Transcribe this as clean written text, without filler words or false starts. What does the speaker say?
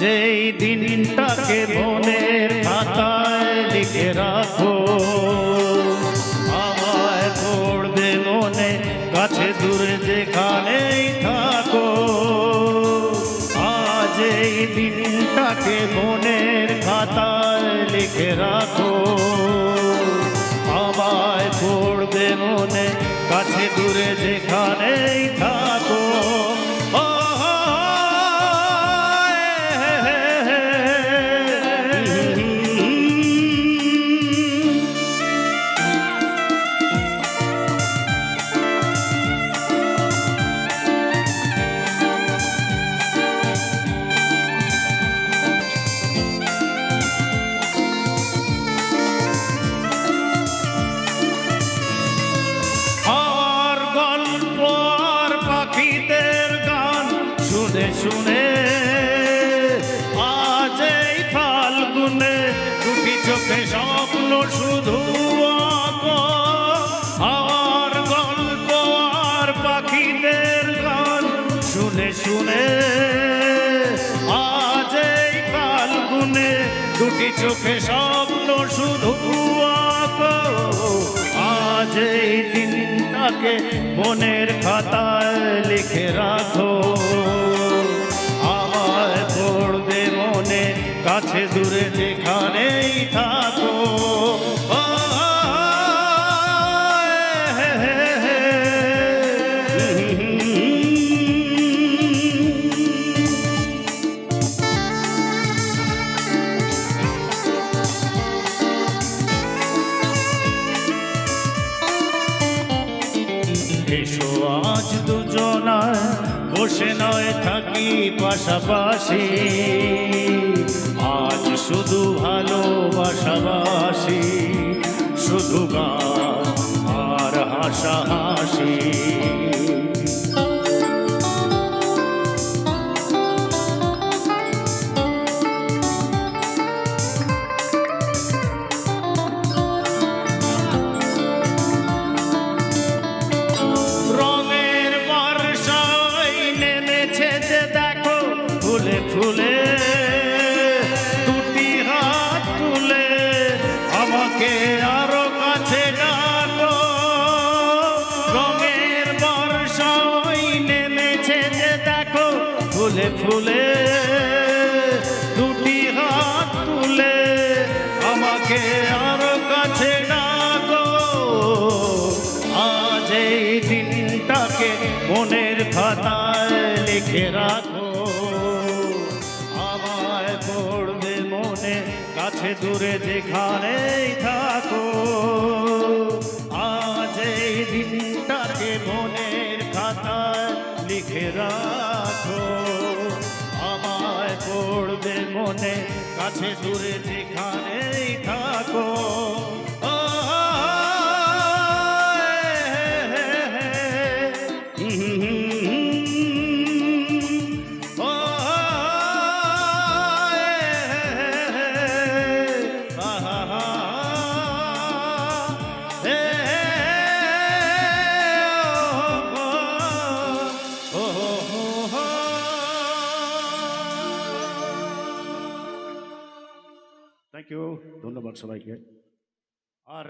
যেই দিনটাকে মনের খাতায় লিখে রাখো, আমায় পড়বে মনে কাছে দূরে যেখানেই থাকো। আজ এই দিনটাকে মনের খাতায় লিখে রাখো, আমায় পড়বে মনে কাছে দূরে যেখানেই থাকো। শুনে আজ এই ফাল্গুনে দুটি চোখে স্বপ্ন শুধু আর গল্প আর পাখিদের গান শুনে শুনে আজ এই ফাল্গুনে দুটি চোখে স্বপ্ন শুধু আজ এই দিনটাকে মনের খাতায় লিখে রাখো, পড়বে মনে কাছে দূরে যেখানেই থাকো। এসো আজ দুজনায় বসে নয় থাকি পাশাপাশি, আজ শুধু ভালোবাসাবাসি, শুধু গান আর হাসাহাসি। ফুলে দুটি হাত তুলে আমাকে আরো কাছে ডাকো, রঙের বর্ষায় নেমেছে যে দেখো ফুলে ফুলে দুটি হাত তুলে আমাকে আরো কাছে ডাকো। আজ এই দিনটাকে মনের খাতায় লিখে রাখো, পড়বে মনে কাছে দূরে যেখানেই থাকো। আজ এই দিনটাকে মনের খাতায় লিখে রাখো, আমায় পড়বে মনে কাছে দূরে যেখানেই থাকো। থ্যাংক ইউ, ধন্যবাদ সবাইকে। আর